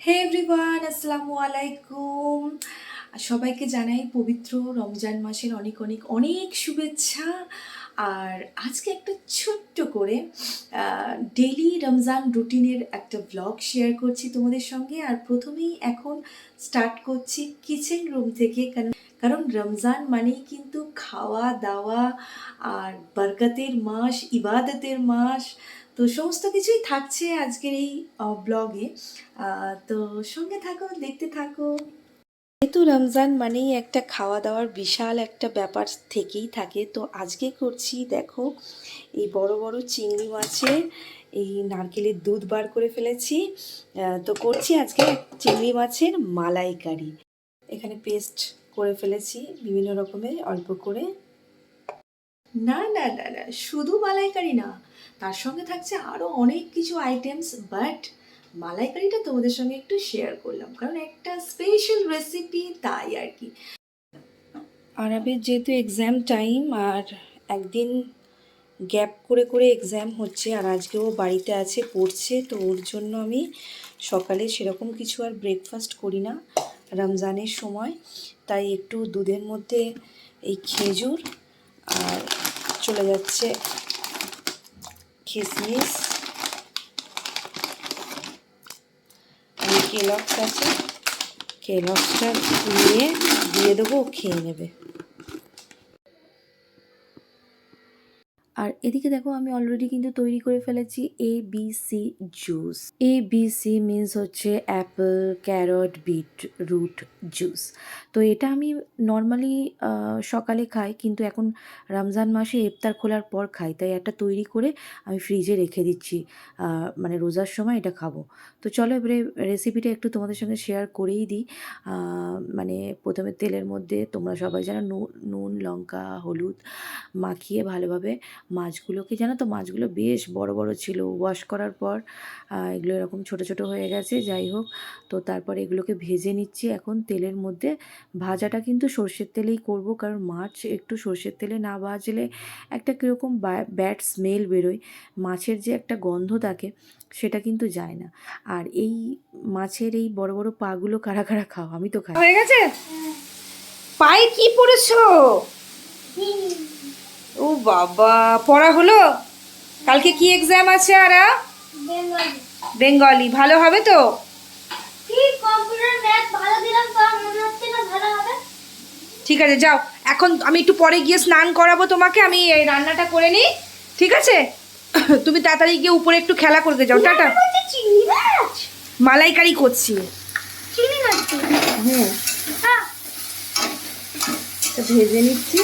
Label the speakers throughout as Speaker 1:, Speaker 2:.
Speaker 1: হে everyone, আসসালামু আলাইকুম। সবাইকে জানাই পবিত্র রমজান মাসের অনেক অনেক অনেক শুভেচ্ছা। আর আজকে একটা ছোট্ট করে ডেইলি রমজান রুটিনের একটা ব্লগ শেয়ার করছি তোমাদের সঙ্গে। আর প্রথমেই এখন স্টার্ট করছি কিচেন রুম থেকে, কারণ কারণ রমজান মানেই কিন্তু খাওয়া দাওয়া আর বরকতের মাস, ইবাদতের মাস। তো সমস্ত কিছুই থাকছে আজকের এই ব্লগে। তো সঙ্গে থাকো, দেখতে থাকো। যেহেতু রমজান মানেই একটা খাওয়া দাওয়ার বিশাল একটা ব্যাপার থেকেই থাকে, তো আজকে করছি দেখো এই বড় বড় চিংড়ি মাছের এই নারকেলের দুধ বার করে ফেলেছি। তো করছি আজকে চিংড়ি মাছের মালাইকারি। এখানে পেস্ট করে ফেলেছি বিভিন্ন রকমের অল্প করে। না না না না, শুধু মালাইকারি না, তার সঙ্গে থাকছে আরও অনেক কিছু আইটেমস, বাট মালাইকারিটা তোমাদের সঙ্গে একটু শেয়ার করলাম কারণ একটা স্পেশাল রেসিপি, তাই আর কি। আরবের যেহেতু এক্সাম টাইম আর একদিন গ্যাপ করে করে এক্সাম হচ্ছে, আর আজকেও বাড়িতে আছে পড়ছে, তো ওর জন্য আমি সকালে সেরকম কিছু আর ব্রেকফাস্ট করি না রমজানের সময়। তাই একটু দুধের মধ্যে এই খেজুর আর চলে যাচ্ছে কিশমিশ, আর কেলগস আছে, কেলগসটা দিয়ে দেবো, খেয়ে নেবে। আর এদিকে দেখো আমি অলরেডি কিন্তু তৈরি করে ফেলেছি ABC জুস। ABC মিন্স হচ্ছে apple, carrot, beetroot juice. তো এটা আমি নর্মালি সকালে খাই, কিন্তু এখন রমজান মাসে ইফতার খোলার পর খাই, তাই একটা তৈরি করে আমি ফ্রিজে রেখে দিচ্ছি, মানে রোজার সময় এটা খাবো। তো চলো এবারে রেসিপিটা একটু তোমাদের সঙ্গে শেয়ার করেই দিই। মানে প্রথমে তেলের মধ্যে তোমরা সবাই জানো নুন, লঙ্কা, হলুদ মাখিয়ে ভালোভাবে মাছগুলোকে, জানো তো মাছগুলো বেশ বড় বড় ছিল, ওয়াশ করার পর এগুলো এরকম ছোট ছোট হয়ে গেছে, যাই হোক। তো তারপর এগুলোকে ভেজে নিচ্ছি এখন তেলের মধ্যে। ভাজাটা কিন্তু সর্ষের তেলেই করব, কারণ মাছ একটু সর্ষের তেলে না ভাজলে একটা কীরকম ব্যাড স্মেল বেরোয়, মাছের যে একটা গন্ধ থাকে সেটা কিন্তু যায় না। আর এই মাছের এই বড় বড় পাগুলো কারা কারা খাও? আমি তো খাই। হয়ে গেছে। পায়ে কি পড়েছো? ও বাবা, পড়া হলো? কালকে কি এক্সাম আছে? আর বেঙ্গলি ভালো হবে তো? ঠিক আছে, যাও। এখন আমি একটু পরে গিয়ে স্নান করাবো তোমাকে, আমি এই রান্নাটা করে নিই, ঠিক আছে? তুমি তাড়াতাড়ি গিয়ে উপরে একটু খেলা করতে যাও। টাটা। মালাইকারি করছি। হুম, ভেজে নিচ্ছি।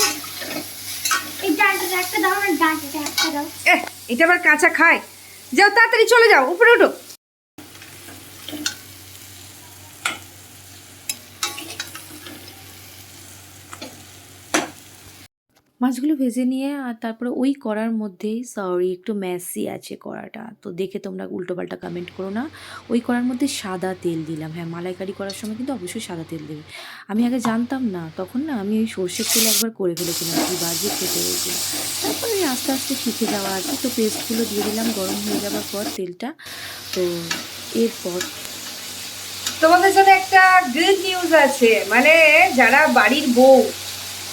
Speaker 1: এটা আবার কাঁচা খায়? যাও তাড়াতাড়ি চলে যাও, উপরে ওঠো। মাছগুলো ভেজে নিয়ে আর তারপরে ওই কড়ার মধ্যেই, সরি একটু ম্যাসি আছে কড়াটা, তো দেখে তোমরা উল্টোপাল্টা কমেন্ট করো না। ওই কড়ার মধ্যে সাদা তেল দিলাম। হ্যাঁ, মালাইকারি করার সময় কিন্তু অবশ্যই সাদা তেল দেবে। আমি আগে জানতাম না, তখন না আমি ওই সর্ষের তেল একবার করে ফেলেছিলাম, কি বাজে খেতে হয়েছিল। তারপরে আস্তে আস্তে শিখে যাওয়া আর কি। তো পেস্টগুলো দিয়ে দিলাম গরম হয়ে যাওয়ার পর তেলটা। তো এরপর তোমাদের সাথে একটা গুড নিউজ আছে, মানে যারা বাড়ির বউ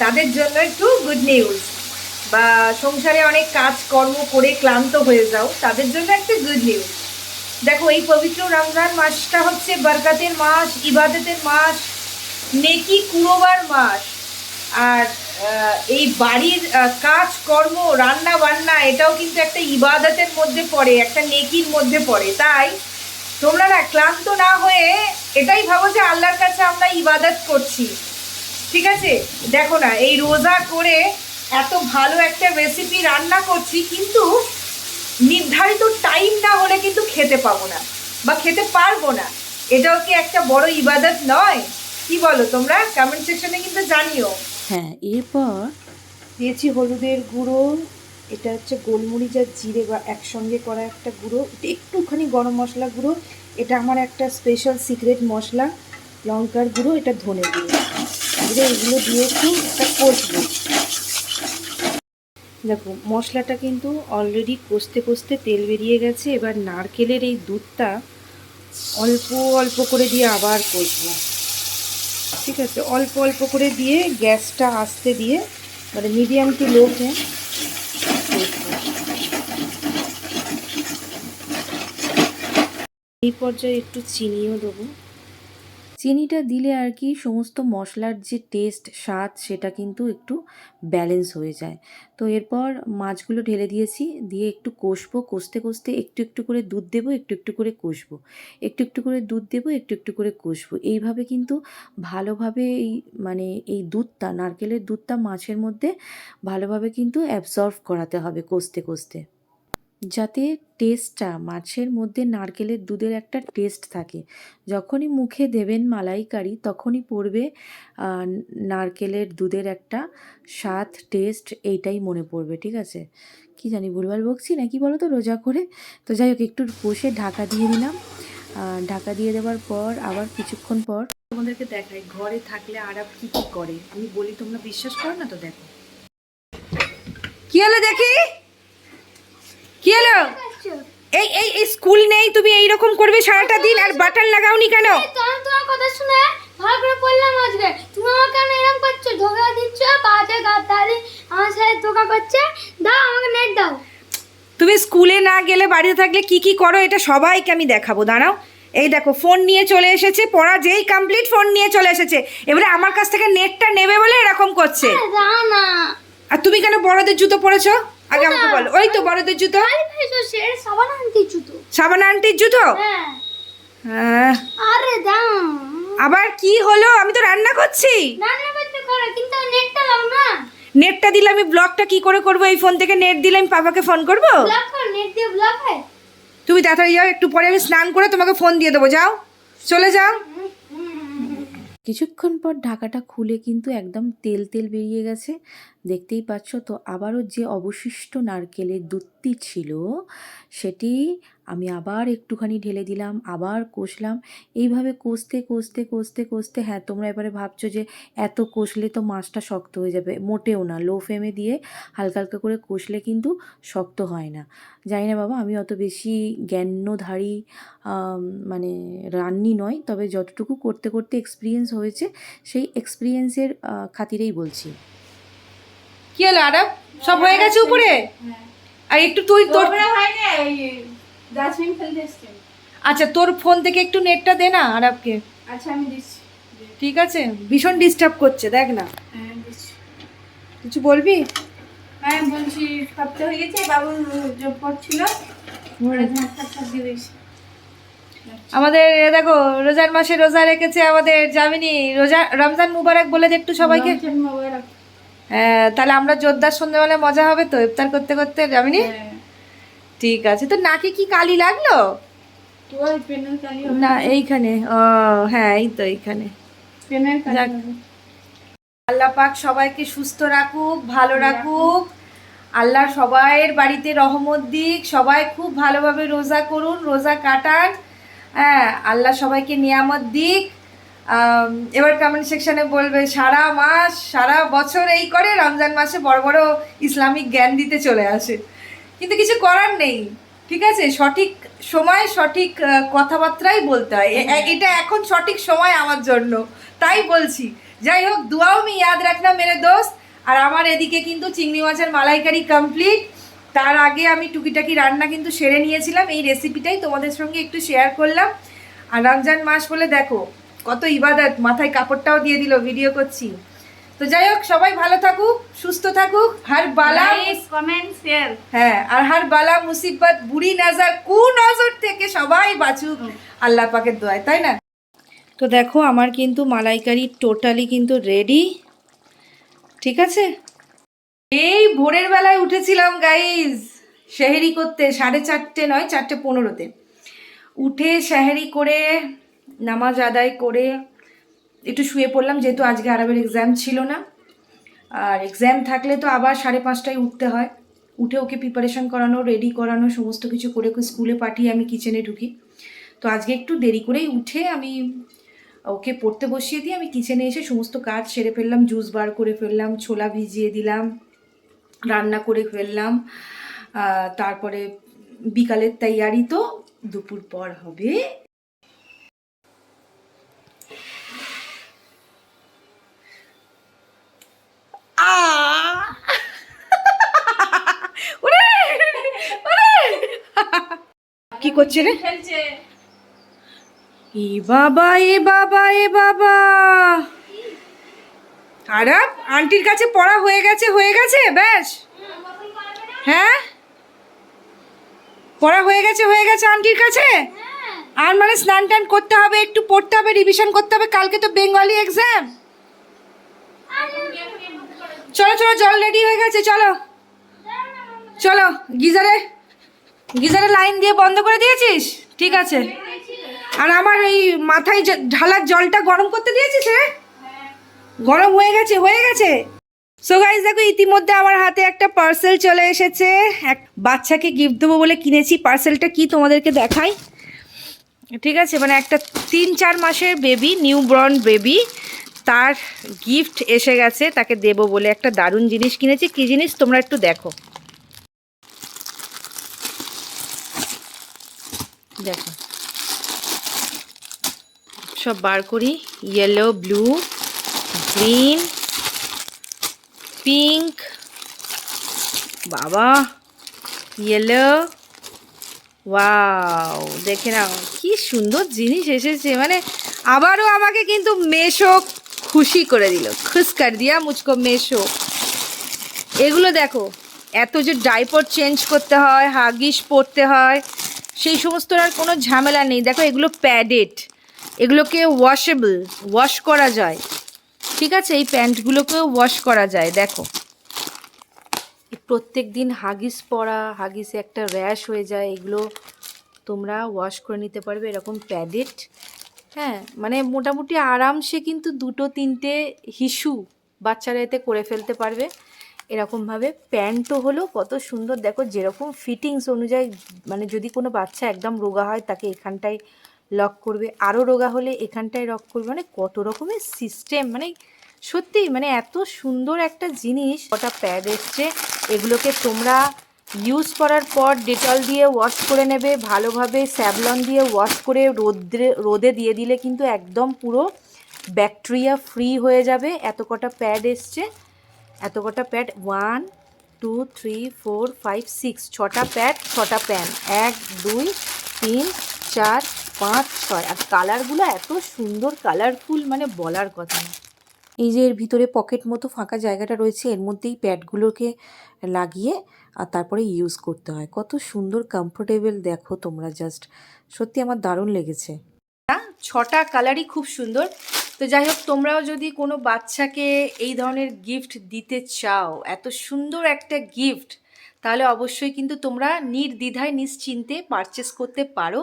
Speaker 1: তাদের জন্য একটু গুড নিউজ, বা সংসারে অনেক কাজকর্ম করে ক্লান্ত হয়ে যাও তাদের জন্য একটা গুড নিউজ। দেখো, এই পবিত্র রমজান মাসটা হচ্ছে বরকতের মাস, ইবাদতের মাস, নেকি কুড়োবার মাস। আর এই বাড়ির কাজকর্ম, রান্না বান্না, এটাও কিন্তু একটা ইবাদতের মধ্যে পড়ে, একটা নেকির মধ্যে পড়ে। তাই তোমরা না ক্লান্ত না হয়ে এটাই ভাবো যে আল্লাহর কাছে আমরা ইবাদত করছি, ঠিক আছে? দেখো না, এই রোজা করে এত ভালো একটা রেসিপি রান্না করছি, কিন্তু নির্ধারিত টাইম না হলে কিন্তু খেতে পাবো না বা খেতে পারবো না। এটাও কি একটা বড় ইবাদত নয়? কি বলো তোমরা? কমেন্ট সেকশনে কিন্তু জানিও। হ্যাঁ, এরপর দিয়েছি হলুদের গুঁড়ো, এটা হচ্ছে গোলমরিচ আর জিরে বা একসঙ্গে করা একটা গুঁড়ো, একটুখানি গরম মশলা গুঁড়ো, এটা আমার একটা স্পেশাল সিক্রেট মশলা, লঙ্কার গুঁড়ো, এটা ধনে গুঁড়ো, এগুলো দিয়ে একটু একটা কষবো। দেখো মশলাটা কিন্তু অলরেডি কষতে কষতে তেল বেরিয়ে গেছে। এবার নারকেলের এই দুধটা অল্প অল্প করে দিয়ে আবার কষবো, ঠিক আছে? অল্প অল্প করে দিয়ে গ্যাসটা আস্তে দিয়ে, মানে মিডিয়াম টু লো ফ্লেম কষবো। এই পর্যায়ে একটু চিনিও দেবো। চিনিটা দিলে আর কি সমস্ত মশলার যে টেস্ট স্বাদ সেটা কিন্তু একটু ব্যালেন্স হয়ে যায়। তো এরপর মাছগুলো ঢেলে দিয়েছি, দিয়ে একটু কষবো, কষতে কষতে একটু একটু করে দুধ দেবো, একটু একটু করে কষবো, একটু একটু করে দুধ দেবো, একটু একটু করে কষবো। এইভাবে কিন্তু ভালোভাবে মানে এই দুধটা, নারকেলের দুধটা মাছের মধ্যে ভালোভাবে কিন্তু অ্যাবজর্ব করাতে হবে কষতে কষতে, যাতে টেস্টটা মাছের মধ্যে নারকেলের দুধের একটা টেস্ট থাকে। যখনই মুখে দেবেন মালাইকারি তখনই পড়বে নারকেলের দুধের একটা স্বাদ, টেস্ট, এইটাই মনে পড়বে, ঠিক আছে? কি জানি ভুলভাল বকছি নাকি বলো তো রোজা করে। তো যাই হোক, একটু কষে ঢাকা দিয়ে দিলাম। ঢাকা দিয়ে দেওয়ার পর আবার কিছুক্ষণ পর তোমাদেরকে দেখাই ঘরে থাকলে আরব কী কী করে। আমি বলি তোমরা বিশ্বাস করো না, তো দেখো কি হলো দেখি, কি হলো? এই এই এই স্কুল নেই, তুমি এইরকম করবে সারাটা দিন আর বাটার লাগাওনি কেন?
Speaker 2: আমি তোমার কথা শুনে ভালো করে পড়লাম আজকে। তুমি আমাকে কেন এরকম করছো, ধোকা দিচ্ছ, বাজে গাদ্দারি আমার সাথে ধোকা করছে। দাও আমাকে নেট দাও।
Speaker 1: তুমি স্কুলে না গেলে বাড়িতে থাকলে কি কি করো এটা সবাইকে আমি দেখাবো, দাঁড়াও। এই দেখো ফোন নিয়ে চলে এসেছে, পড়া যেই কমপ্লিট ফোন নিয়ে চলে এসেছে, এবারে আমার কাছ থেকে নেটটা নেবে বলে এরকম করছে।
Speaker 2: দাও না।
Speaker 1: আর তুমি কেন বড়দের জুতো পরেছো আগে আমাকে বলো। ওই তো বড়দের জুতো,
Speaker 2: সাবান আন্টির জুতো।
Speaker 1: সাবান আন্টির জুতো?
Speaker 2: হ্যাঁ।
Speaker 1: হ্যাঁ।
Speaker 2: আরে দাও।
Speaker 1: আবার কি হলো? আমি তো রান্না করছি।
Speaker 2: রান্না করতে করো, কিন্তু নেটটা দাও না।
Speaker 1: নেটটা দিলে আমি ব্লগটা কি করে করবো? এই ফোন থেকে নেট দিলে আমি পাপাকে ফোন করবো?
Speaker 2: ব্লক কর, নেট দিয়ে ব্লক হয়।
Speaker 1: তুমি তাড়াতাড়ি যাও, একটু পরে আমি স্নান করে তোমাকে ফোন দিয়ে দেবো, যাও, চলে যাও। কিছুক্ষণ পর ঢাকাটা খুলে কিন্তু একদম তেল তেল বেরিয়ে গেছে, দেখতেই পাচ্ছ তো। আবারও যে অবশিষ্ট নারকেলের দুধটি ছিল সেটি আমি আবার একটুখানি ঢেলে দিলাম, আবার কষলাম। এইভাবে কষতে কষতে কষতে কষতে, হ্যাঁ তোমরা এবারে ভাবছো যে এত কষলে তো মাছটা শক্ত হয়ে যাবে, মোটেও না। লো ফ্লেমে দিয়ে হালকা হালকা করে কষলে কিন্তু শক্ত হয় না। জানি না বাবা, আমি অত বেশি জ্ঞানধারী মানে রান্নি নয়, তবে যতটুকু করতে করতে এক্সপিরিয়েন্স হয়েছে সেই এক্সপিরিয়েন্সের খাতিরেই বলছি। কি হলো আরব, সব হয়ে গেছে উপরে? আর একটু তুই তোর আচ্ছা তোর ফোন থেকে একটু নেটটা দে না আরবকে।
Speaker 2: আচ্ছা আমি দিচ্ছি।
Speaker 1: ঠিক আছে, ভীষণ ডিস্টার্ব করছে, দেখ না।
Speaker 2: হ্যাঁ দিচ্ছি।
Speaker 1: কিছু বলবি?
Speaker 2: হ্যাঁ বলছি, সপ্তাহ হয়ে গেছে, বাবু জব করছিল, ঝাঁট দিয়ে দিয়েছি।
Speaker 1: আমাদের দেখো রোজার মাসে রোজা রেখেছে আমাদের জামিনী, রোজা রমজান মুবারক বলে দে একটু সবাইকে। হ্যাঁ, তাহলে আমরা জোরদার সন্ধ্যাবেলা মজা হবে তো ইফতার করতে করতে, জামিনী। ঠিক আছে। তো নাকে কি কালি লাগলো? না এইখানে, ও হ্যাঁ এই তো এইখানে। আল্লাহ পাক সবাইকে সুস্থ রাখুক, ভালো রাখুক। আল্লাহ সবাইয়ের বাড়িতে রহমত দিক, সবাই খুব ভালোভাবে রোজা করুন, রোজা কাটান। হ্যাঁ, আল্লাহ সবাইকে নিয়ামত দিক। এবার কমেন্ট সেকশানে বলবে সারা মাস সারা বছর এই করে, রমজান মাসে বড় বড় ইসলামিক জ্ঞান দিতে চলে আসে। কিন্তু কিছু করার নেই, ঠিক আছে? সঠিক সময় সঠিক কথাবার্তাই বলতে হয়। এটা এখন সঠিক সময় আমার জন্য, তাই বলছি। যাই হোক, দুয়াও আমি ইয়াদ রাখনা মেরে দোস্ত। আর আমার এদিকে কিন্তু চিংড়ি মাছের মালাইকারি কমপ্লিট। তার আগে আমি টুকিটাকি রান্না কিন্তু সেরে নিয়েছিলাম, এই রেসিপিটাই তোমাদের সঙ্গে একটু শেয়ার করলাম। আর রমজান মাস বলে দেখো কত ইবাদত, মাথায় কাপড়টাও দিয়ে দিল, ভিডিও করছি। তো যাই হোক, সবাই ভালো থাকুক, সুস্থ থাকুক, হার বালা
Speaker 2: কমেন্ট শেয়ার,
Speaker 1: হ্যাঁ, আর হার বালা মুসিবত বুড়ি নজর কুনজর থেকে সবাই বাঁচুক আল্লাহ পাকের দোয়ায়, তাই না? তো দেখো আমার কিন্তু মালাইকারি টোটালি কিন্তু রেডি, ঠিক আছে? এই ভোরের বেলায় উঠেছিলাম গাইজ সেহেরি করতে, 4:30 নয় 4:15-তে উঠে সেহেরি করে নামাজ আদায় করে একটু শুয়ে পড়লাম, যেহেতু আজকে আরবের এক্সাম ছিল না। আর এক্সাম থাকলে তো আবার 5:30টায় উঠতে হয়, উঠে ওকে প্রিপারেশন করানো, রেডি করানো, সমস্ত কিছু করে ওকে স্কুলে পাঠিয়ে আমি কিচেনে ঢুকি। তো আজকে একটু দেরি করেই উঠে আমি ওকে পড়তে বসিয়ে দিয়ে আমি কিচেনে এসে সমস্ত কাজ সেরে ফেললাম, জুস বার করে ফেললাম, ছোলা ভিজিয়ে দিলাম, রান্না করে ফেললাম। তারপরে বিকালের তৈয়ারি তো দুপুর পর হবে করছে রে? এ বাবা, এ বাবা, এ বাবা! আরাপ, আন্টির কাছে পড়া হয়ে গেছে, হয়ে গেছে ব্যাস? হ্যাঁ, পড়া হয়ে গেছে, হয়ে গেছে আন্টির কাছে। আর মানে স্নান টান করতে হবে, একটু পড়তে হবে, রিভিশন করতে হবে, কালকে তো বেঙ্গলি এক্সাম। চলো চলো, জল রেডি হয়ে গেছে, চলো চলো। গিজারে গিজারে লাইন দিয়ে বন্ধ করে দিয়েছিস? ঠিক আছে। আর আমার এই মাথায় ঢালার জলটা গরম করতে দিয়েছিস রে? গরম হয়ে গেছে, হয়ে গেছে। সো গাইস দেখো, ইতিমধ্যে আমার হাতে একটা পার্সেল চলে এসেছে। এক বাচ্চাকে গিফট দেবো বলে কিনেছি। পার্সেলটা কি তোমাদেরকে দেখাই। ঠিক আছে, মানে একটা 3-4 মাসের বেবি, নিউ বর্ন বেবি, তার গিফট এসে গেছে, তাকে দেবো বলে একটা দারুণ জিনিস কিনেছি। কি জিনিস তোমরা একটু দেখো। দেখো, সব বার করি। ইয়েলো, ব্লু, গ্রিন, পিঙ্ক, বাবা, ইয়েলো, ওয়াও, দেখে নাও কি সুন্দর জিনিস এসেছে। মানে আবারও আমাকে কিন্তু মেশো খুশি করে দিল, খুশ কর দিয়া মুঝকো মেশো। এগুলো দেখো, এত যে ডাইপার চেঞ্জ করতে হয়, হাগিস পরতে হয়, সেই সমস্ত আর কোনো ঝামেলা নেই। দেখো এগুলো প্যাডেড, এগুলোকে ওয়াশেবল, ওয়াশ করা যায়। ঠিক আছে, এই প্যান্টগুলোকেও ওয়াশ করা যায়। দেখো, প্রত্যেক দিন হাগিস পরা, হাগিসে একটা র্যাশ হয়ে যায়, এগুলো তোমরা ওয়াশ করে নিতে পারবে, এরকম প্যাডেড। হ্যাঁ, মানে মোটামুটি আরামসে কিন্তু 2-3টে হিসু বাচ্চারা এতে করে ফেলতে পারবে। এরকমভাবে প্যান্টও হলো কত সুন্দর, দেখো যেরকম ফিটিংস অনুযায়ী। মানে যদি কোনো বাচ্চা একদম রোগা হয় তাকে এখানটায় লক করবে, আরও রোগা হলে এখানটায় লক করবে, মানে কত রকমের সিস্টেম। মানে সত্যি, মানে এত সুন্দর একটা জিনিস। কটা প্যাড এসছে, এগুলোকে তোমরা ইউজ করার পর ডেটল দিয়ে ওয়াশ করে নেবে ভালোভাবে, স্যাভলন দিয়ে ওয়াশ করে রোদে দিয়ে দিলে কিন্তু একদম পুরো ব্যাকটেরিয়া ফ্রি হয়ে যাবে। এত কটা প্যাড এসছে, এত কটা প্যাড, 1 2 3 4 5 6, 6টা প্যাড, 6টা প্যান, 1 2 3 4 5 6। আর কালারগুলো এত সুন্দর কালারফুল, মানে বলার কথা না। এই যে এর ভিতরে পকেট মতো ফাঁকা জায়গাটা রয়েছে, এর মধ্যেই প্যাডগুলোকে লাগিয়ে আর তারপরে ইউজ করতে হয়। কত সুন্দর কমফোর্টেবল দেখো তোমরা, জাস্ট সত্যি আমার দারুণ লেগেছে। 6টা কালারই খুব সুন্দর। তো যাই হোক, তোমরাও যদি কোনো বাচ্চাকে এই ধরনের গিফট দিতে চাও, এত সুন্দর একটা গিফট, তাহলে অবশ্যই কিন্তু তোমরা নির্দ্বিধায় নিশ্চিন্তে পারচেস করতে পারো।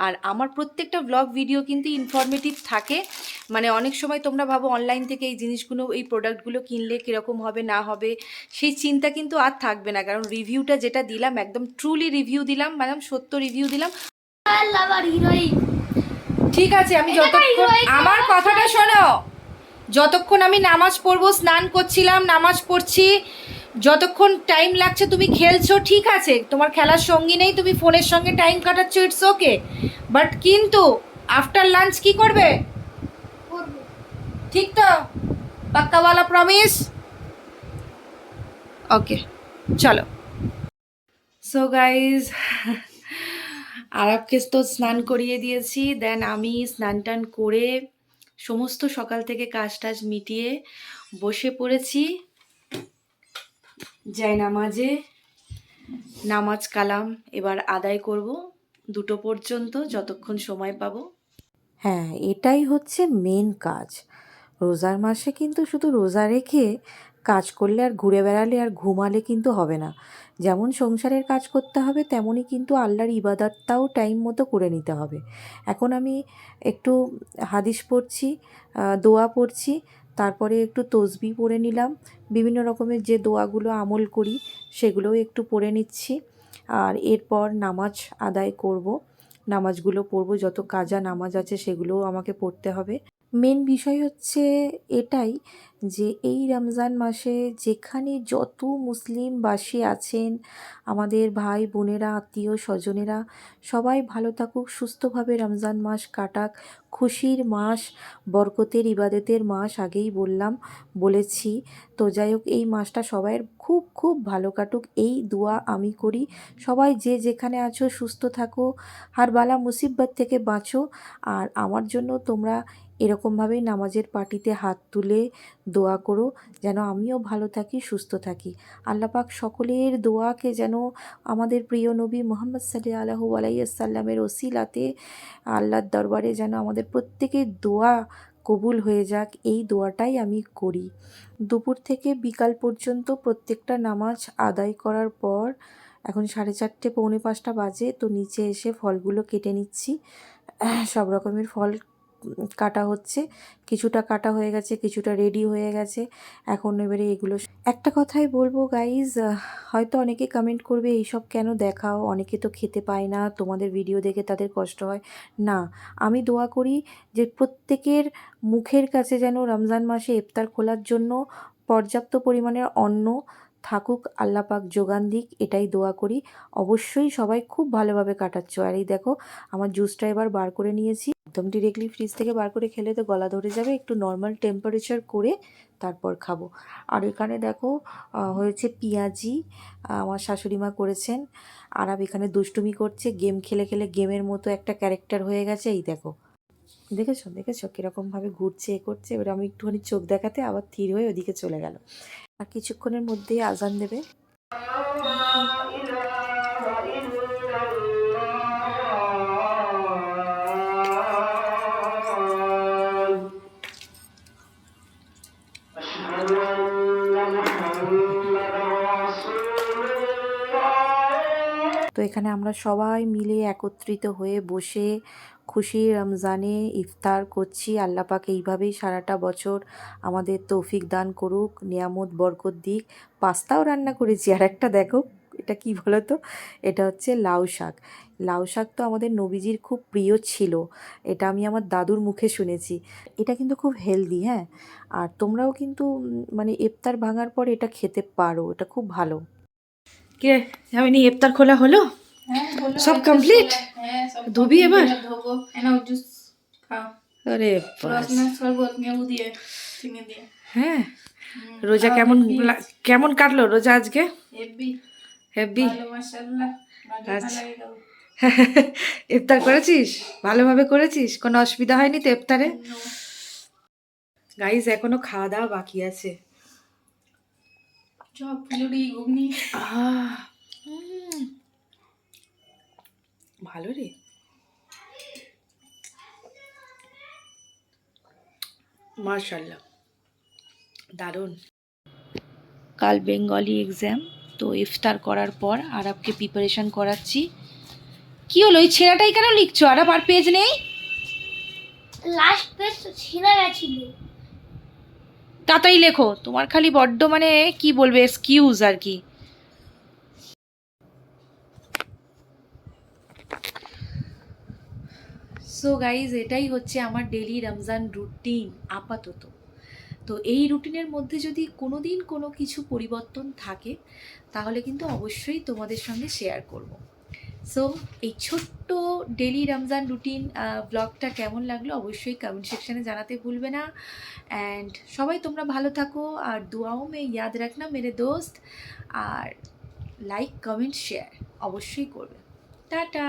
Speaker 1: আর আমার প্রত্যেকটা ব্লগ ভিডিও কিন্তু ইনফরমেটিভ থাকে। মানে অনেক সময় তোমরা ভাবো অনলাইন থেকে এই জিনিসগুলো, এই প্রোডাক্টগুলো কিনলে কীরকম হবে না হবে, সেই চিন্তা কিন্তু আর থাকবে না। কারণ রিভিউটা যেটা দিলাম, একদম ট্রুলি রিভিউ দিলাম, একদম সত্য রিভিউ দিলাম। ঠিক আছে, আমি যতক্ষণ, আমার কথাটা শোনো, যতক্ষণ আমি নামাজ পড়বো, স্নান করছিলাম, নামাজ পড়ছি, যতক্ষণ টাইম লাগছে তুমি খেলছো, ঠিক আছে, তোমার খেলার সঙ্গী নেই, তুমি ফোনের সঙ্গে টাইম কাটাচ্ছ, ইটস ওকে। বাট কিন্তু আফটার লাঞ্চ কি করবে? ঠিক তো? পাক্কাওয়ালা প্রমিস? ওকে, চলো। সো গাইজ, আরবকে তো স্নান করিয়ে দিয়েছি, দেন আমি স্নান টান করে সমস্ত সকাল থেকে কাজ টাজ মিটিয়ে বসে পড়েছি জায়নামাজে। নামাজ কালাম এবার আদায় করব 2টো পর্যন্ত, যতক্ষণ সময় পাবো। হ্যাঁ, এটাই হচ্ছে মেন কাজ। রোজার মাসে কিন্তু শুধু রোজা রেখে কাজ করলে আর ঘুরে বেড়ালে আর ঘুমালে কিন্তু হবে না। যেমন সংসারের কাজ করতে হবে, তেমনই কিন্তু আল্লাহর ইবাদতটাও টাইম মতো করে নিতে হবে। এখন আমি একটু হাদিস পড়ছি, দোয়া পড়ছি, তারপরে একটু তসবিহ পড়ে নিলাম। বিভিন্ন রকমের যে দোয়াগুলো আমল করি সেগুলোও একটু পড়ে নিচ্ছি। আর এরপর নামাজ আদায় করব, নামাজগুলো পড়বো, যত কাজা নামাজ আছে সেগুলোও আমাকে পড়তে হবে। মেন বিষয় হচ্ছে এটাই যে এই রমজান মাসে যেখানে যত মুসলিমবাসী আছেন, আমাদের ভাই বোনেরা, আত্মীয় স্বজনেরা সবাই ভালো থাকুক, সুস্থভাবে রমজান মাস কাটাক। খুশির মাস, বরকতের ইবাদতের মাস, আগেই বলেছি। তো যাই হোক, এই মাসটা সবাইয়ের খুব খুব ভালো কাটুক, এই দোয়া আমি করি। সবাই যে যেখানে আছো সুস্থ থাকো, হার বালা মুসিবত থেকে বাঁচো। আর আমার জন্য তোমরা এরকমভাবেই নামাজের পাটিতে হাত তুলে দোয়া করো, যেন আমিও ভালো থাকি, সুস্থ থাকি। আল্লাহ পাক সকলের দোয়াকে যেন আমাদের প্রিয় নবী মুহাম্মদ সাল্লাল্লাহু আলাইহি ওয়াসাল্লামের ওসিলাতে আল্লাহর দরবারে যেন আমাদের প্রত্যেকের দোয়া কবুল হয়ে যাক, এই দোয়াটাই আমি করি। দুপুর থেকে বিকাল পর্যন্ত প্রত্যেকটা নামাজ আদায় করার পর এখন 4:30 পৌনে 5টা বাজে। তো নিচে এসে ফলগুলো কেটে নিচ্ছি। সব রকমের ফল কাটা হচ্ছে, কিছুটা কাটা হয়ে গেছে, কিছুটা রেডি হয়ে গেছে। এখন এবারে এগুলো একটা কথাই বলবো গাইজ, হয়তো অনেকে কমেন্ট করবে এইসব কেন দেখাও, অনেকে তো খেতে পায় না, তোমাদের ভিডিও দেখে তাদের কষ্ট হয়। না, আমি দোয়া করি যে প্রত্যেকের মুখের কাছে যেন রমজান মাসে ইফতার খোলার জন্য পর্যাপ্ত পরিমাণের অন্ন থাকুক, আল্লাহ পাক যোগান দিক, এটাই দোয়া করি। অবশ্যই সবাই খুব ভালোভাবে কাটাচ্ছ। আর এই দেখো, আমার জুসটা এবার বার করে নিয়েছি। একদম ডিরেক্টলি ফ্রিজ থেকে বার করে খেলে তো গলা ধরে যাবে, একটু নর্মাল টেম্পারেচার করে তারপর খাবো। আর এখানে দেখো হয়েছে পেঁয়াজি, আমার শাশুড়ি মা করেছেন। আরাব এখানে দুষ্টুমি করছে, গেম খেলে খেলে গেমের মতো একটা ক্যারেক্টার হয়ে গেছে। এই দেখো, দেখেছো দেখেছো কীরকমভাবে ঘুরছে, এ করছে। এবার আমি একটুখানি চোখ দেখাতে আবার থির হয়ে ওদিকে চলে গেল। আর কিছুক্ষণের মধ্যেই আজান দেবে। তো এখানে আমরা সবাই মিলে একত্রিত হয়ে বসে খুশি রমজানে ইফতার করছি। আল্লাহ পাক এইভাবেই সারাটা বছর আমাদের তৌফিক দান করুক, নিয়ামত বরকত দিক। পাস্তাও রান্না করেছি। আর একটা দেখো, এটা কি বলো তো, এটা হচ্ছে লাউ শাক। লাউ শাক তো আমাদের নবীজির খুব প্রিয় ছিল, এটা আমি আমার দাদুর মুখে শুনেছি। এটা কিন্তু খুব হেলদি, হ্যাঁ। আর তোমরাও কিন্তু মানে ইফতার ভাঙার পর এটা খেতে পারো, এটা খুব ভালো। কে যাবেনি? ইফতার খোলা হলো, সব কমপ্লিট। ধুবি এবার? আরে হ্যাঁ, রোজা কেমন কেমন কাটলো রোজা আজকে? হেভি। আচ্ছা, ইফতার করেছিস? ভালোভাবে করেছিস? কোনো অসুবিধা হয়নি তো ইফতারে? গাইজ এখনো খাওয়া দাওয়া বাকি আছে। ভালো রে, মাশাআল্লাহ, দারুণ। কাল বেঙ্গলি এক্সাম, তো ইফতার করার পর আরবকে প্রিপারেশন করাচ্ছি। কি হলো, এই ছেঁড়াটাই কেন লিখছো? আরব আর পেজ নেই?
Speaker 2: লাস্ট পেজ ছিঁড়ে গেছিল।
Speaker 1: তাড়াতাড়ি লেখো, তোমার খালি বড্ড মানে কি বলবে, এক্সকিউজ আর কি। সো গাইজ, এটাই হচ্ছে আমার ডেলি রমজান রুটিন আপাতত। তো এই রুটিনের মধ্যে যদি কোনো দিন কোনো কিছু পরিবর্তন থাকে, তাহলে কিন্তু অবশ্যই তোমাদের সঙ্গে শেয়ার করব। সো এই ছোট্ট ডেলি রমজান রুটিন ব্লগটা কেমন লাগলো অবশ্যই কমেন্ট সেকশানে জানাতে ভুলবে না। অ্যান্ড সবাই তোমরা ভালো থাকো, আর দুয়াও মে ইয়াদ রাখনা মেরে দোস্ত। আর লাইক কমেন্ট শেয়ার অবশ্যই করবে। টাটা।